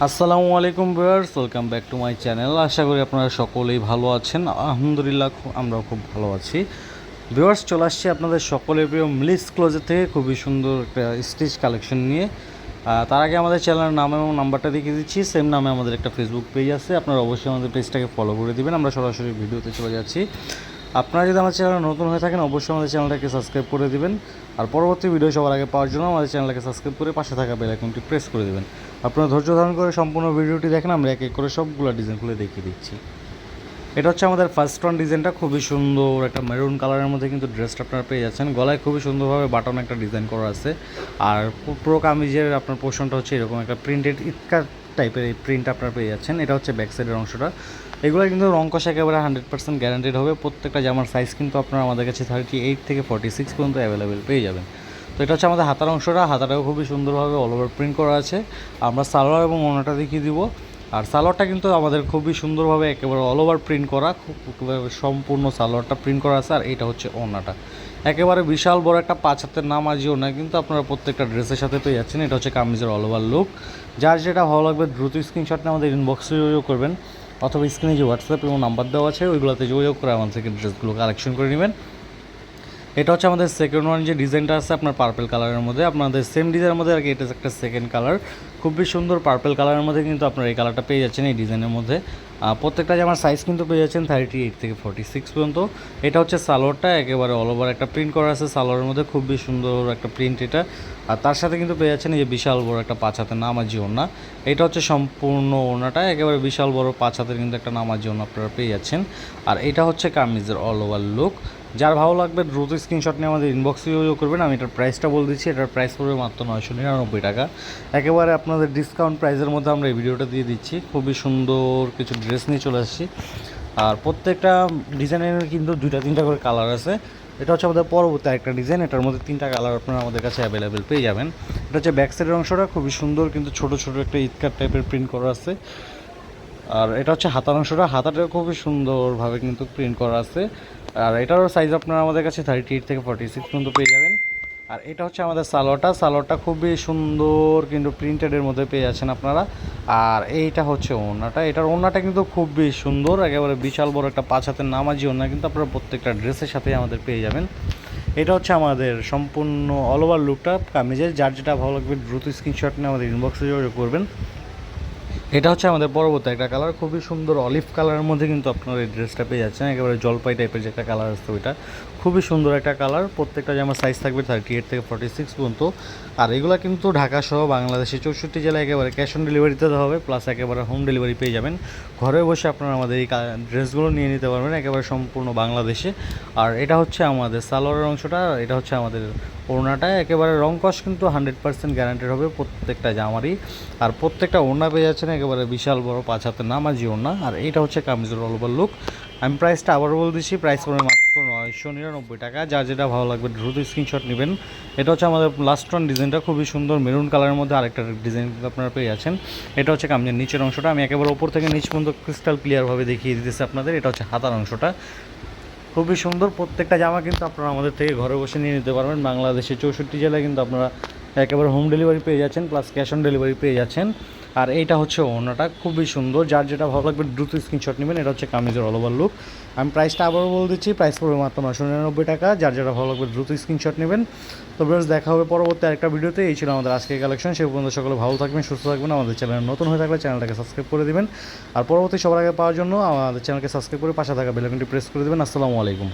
আসসালামু আলাইকুম viewers, welcome back to my channel. আশা করি আপনারা সকলেই ভালো আছেন। আলহামদুলিল্লাহ আমরাও খুব ভালো আছি। ভিউয়ার্স, চলে আসছি আপনাদের সকলের প্রিয় মিলিস ক্লোজের থেকে খুবই সুন্দর একটা স্টিচ কালেকশন নিয়ে। তার আগে আমাদের চ্যানেলের নাম এবং নাম্বারটা দেখিয়ে দিচ্ছি। সেম নামে আমাদের একটা ফেসবুক পেজ আছে, আপনারা অবশ্যই আমাদের পেজটাকে ফলো করে দিবেন। আমরা সরাসরি ভিডিওতে চলে যাচ্ছি। আপনারা যদি আমার চ্যানেলে নতুন হয়ে থাকেন অবশ্যই আমাদের চ্যানেলটাকে সাবস্ক্রাইব করে দিবেন, আর পরবর্তী ভিডিও সবার আগে পাওয়ার জন্য আমাদের চ্যানেলটাকে সাবস্ক্রাইব করে পাশে থাকা বেল আইকনটি প্রেস করে দেবেন। আপনারা ধৈর্য ধারণ করে সম্পূর্ণ ভিডিওটি দেখেন, আমরা এক এক করে সবগুলো ডিজাইন খুলে দেখিয়ে দিচ্ছি। এটা হচ্ছে আমাদের ফার্স্ট ওয়ান ডিজাইনটা, খুবই সুন্দর একটা মেরুন কালারের মধ্যে কিন্তু ড্রেসটা আপনারা পেয়ে যাচ্ছেন। গলায় খুবই সুন্দরভাবে বাটন একটা ডিজাইন করা আছে, আর পুরো কামিজের আপনার পোর্শনটা হচ্ছে এরকম একটা প্রিন্টেড ইটকার টাইপের এই প্রিন্ট আপনারা পেয়ে যাচ্ছেন। এটা হচ্ছে ব্যাক সাইডের অংশটা। এগুলো কিন্তু রং কষা একেবারে 100% গ্যারান্টেড হবে। প্রত্যেকটা জামার সাইজ কিন্তু আপনারা আমাদের কাছে 38 থেকে 46 পর্যন্ত অ্যাভেলেবেল পেয়ে যাবেন। তো এটা হচ্ছে আমাদের হাতার অংশটা। হাতাটাও খুবই সুন্দরভাবে অল ওভার প্রিন্ট করা আছে। আমরা সালোয়ার এবং ওড়নাটা দেখিয়ে দিব। আর সালোয়ারটা কিন্তু আমাদের খুবই সুন্দরভাবে একেবারে অল ওভার প্রিন্ট করা, খুব সম্পূর্ণ সালোয়ারটা প্রিন্ট করা আছে। আর এটা হচ্ছে ওড়নাটা, একেবারে বিশাল বড় একটা 5 হাতের নামাজি ওড়না কিন্তু আপনারা প্রত্যেকটা ড্রেসের সাথে পেয়ে যাচ্ছেন। এটা হচ্ছে কামিজের অল ওভার লুক। যার যেটা ভালো লাগবে দ্রুত স্ক্রিনশট নিয়ে আমাদের ইনবক্সে যোগাযোগ করবেন, অথবা স্ক্রিনে যে হোয়াটসঅ্যাপ এবং নাম্বার দেওয়া আছে ওইগুলোতে যোগাযোগ করে আমাদের থেকে ড্রেসগুলো কালেকশন করে নেবেন। এটা হচ্ছে আমাদের সেকেন্ড ওয়ান যে ডিজাইনটা আছে আপনার পার্পল কালারের মধ্যে, আপনাদের সেম ডিজাইনের মধ্যে আর কি এটা একটা সেকেন্ড কালার। খুবই সুন্দর পার্পল কালারের মধ্যে কিন্তু আপনারা এই কালারটা পেয়ে যাচ্ছেন এই ডিজাইনের মধ্যে। প্রত্যেকটা জামার সাইজ কিন্তু পেয়ে যাচ্ছেন 38 থেকে 46 পর্যন্ত। এটা হচ্ছে সালোয়ারটা, একেবারে অল ওভার একটা প্রিন্ট করা আছে সালোয়ারের মধ্যে, খুবই সুন্দর একটা প্রিন্ট এটা। আর তার সাথে কিন্তু পেয়ে যাচ্ছেন এই যে বিশাল বড় একটা 5 হাতের নামাজি ওড়না। এটা হচ্ছে সম্পূর্ণ ওড়নাটা, একেবারে বিশাল বড় 5 হাতের কিন্তু একটা নামাজি ওড়না আপনারা পেয়ে যাচ্ছেন। আর এটা হচ্ছে কামিজের অল ওভার লুক। যার ভালো লাগবে দ্রুত স্ক্রিনশট নিয়ে আমাদের ইনবক্সে যোগাযোগ করবেন। আমি এটার প্রাইসটা বলে দিচ্ছি, এটার প্রাইস পড়বে মাত্র 999 টাকা। একেবারে আপনাদের ডিসকাউন্ট প্রাইসের মধ্যে আমরা এই ভিডিওটা দিয়ে দিচ্ছি। খুবই সুন্দর কিছু ড্রেস নিয়ে চলে আসছি। আর প্রত্যেকটা ডিজাইনের কিন্তু 2-3টা করে কালার আছে। এটা হচ্ছে আমাদের পরবর্তী একটা ডিজাইন, এটার মধ্যে 3টা কালার আপনারা আমাদের কাছে অ্যাভেলেবেল পেয়ে যাবেন। এটা হচ্ছে ব্যাক সাইডের অংশটা, খুবই সুন্দর কিন্তু ছোটো ছোটো একটা ইটকার টাইপের প্রিন্ট করা আছে। আর এটা হচ্ছে হাতার অংশটা, হাতাটাও খুবই সুন্দরভাবে কিন্তু প্রিন্ট করা আছে। আর এটারও সাইজ আপনারা আমাদের কাছে 38 থেকে 46 পর্যন্ত পেয়ে যাবেন। আর এটা হচ্ছে আমাদের সালোয়ারটা খুবই সুন্দর কিন্তু প্রিন্টেডের মধ্যে পেয়ে যাচ্ছেন আপনারা। আর এইটা হচ্ছে ওড়নাটা, এটার ওড়নাটা কিন্তু খুবই সুন্দর, একেবারে বিশাল বড় একটা 5 হাতের নামাজি ওড়না কিন্তু আপনারা প্রত্যেকটা ড্রেসের সাথে আমাদের পেয়ে যাবেন। এটা হচ্ছে আমাদের সম্পূর্ণ অল ওভার লুকটা কামিজের। যার যেটা ভালো লাগবে দ্রুত স্ক্রিনশট নিয়ে আমাদের ইনবক্সে যোগাযোগ করবেন। এটা হচ্ছে আমাদের পরবর্তী একটা কালার, খুবই সুন্দর অলিভ কালারের মধ্যে কিন্তু আপনারা এই ড্রেসটা পেয়ে যাচ্ছেন। একেবারে জলপাই টাইপের যে একটা কালার আসছে ওইটা, খুবই সুন্দর একটা কালার। প্রত্যেকটা জামার সাইজ থাকবে 38 থেকে 46 পর্যন্ত। আর এগুলো কিন্তু ঢাকা সহ বাংলাদেশে 64 জেলায় একেবারে ক্যাশ অন ডেলিভারিতে দেওয়া হবে, প্লাস একেবারে হোম ডেলিভারি পেয়ে যাবেন। ঘরে বসে আপনারা আমাদের এই ড্রেসগুলো নিয়ে নিতে পারবেন একেবারে সম্পূর্ণ বাংলাদেশে। আর এটা হচ্ছে আমাদের সালোয়ারের অংশটা, এটা হচ্ছে আমাদের ওড়নাটা। একেবারে রং কস কিন্তু 100% গ্যারান্টেড হবে প্রত্যেকটা জামারই। আর প্রত্যেকটা ওড়না পেয়ে যাচ্ছেন একেবারে বিশাল বড় 5 হাতের নামাজি ওড়না। আর এটা হচ্ছে কামিজের অল ওভার লুক। আমি প্রাইসটা আবারও বলে দিচ্ছি, প্রাইস পড়বে মাত্র 999 টাকা। যার যেটা ভালো লাগবে দ্রুত স্ক্রিনশট নেবেন। এটা হচ্ছে আমাদের লাস্ট ওয়ান ডিজাইনটা, খুবই সুন্দর মেরুন কালারের মধ্যে আরেকটা ডিজাইন কিন্তু আপনারা পেয়ে যাচ্ছেন। এটা হচ্ছে কামিজের নিচের অংশটা, আমি একেবারে ওপর থেকে নিচ পর্যন্ত ক্রিস্টাল ক্লিয়ারভাবে দেখিয়ে দিতেছি আপনাদের। এটা হচ্ছে হাতার অংশটা, খুবই সুন্দর। প্রত্যেকটা জামা কিন্তু আপনারা আমাদের থেকে ঘরে বসে নিয়ে নিতে পারবেন। বাংলাদেশের 64 জেলায় কিন্তু আপনারা একেবারে হোম ডেলিভারি পেয়ে যাচ্ছেন, প্লাস ক্যাশ অন ডেলিভারি পেয়ে যাচ্ছেন। আর এইটা হচ্ছে ওড়নাটা, খুবই সুন্দর। যার যেটা ভালো লাগবে দ্রুত স্ক্রিনশট নেবেন। এটা হচ্ছে কামিজের অল ওভার লুক। আমি প্রাইসটা আবারও বলে দিচ্ছি, প্রাইস পড়বে মাত্র 999 টাকা। যার যেটা ভালো লাগবে দ্রুত স্ক্রিনশট নেবেন। তো ভিউয়ার্স, দেখা হবে পরবর্তী আরেকটা ভিডিওতে। এই ছিল আমাদের আজকের কালেকশন। সেই পর্যন্ত সকলে ভালো থাকবেন, সুস্থ থাকবেন। আমাদের চ্যানেল নতুন হয়ে থাকলে চ্যানেলটাকে সাবস্ক্রাইব করে দিবেন। আর পরবর্তী সবার আগে পাওয়ার জন্য আমাদের চ্যানেলকে সাবস্ক্রাইব করে পাশে থাকা বেল আইকনটি প্রেস করে দেবেন। আসসালামু আলাইকুম।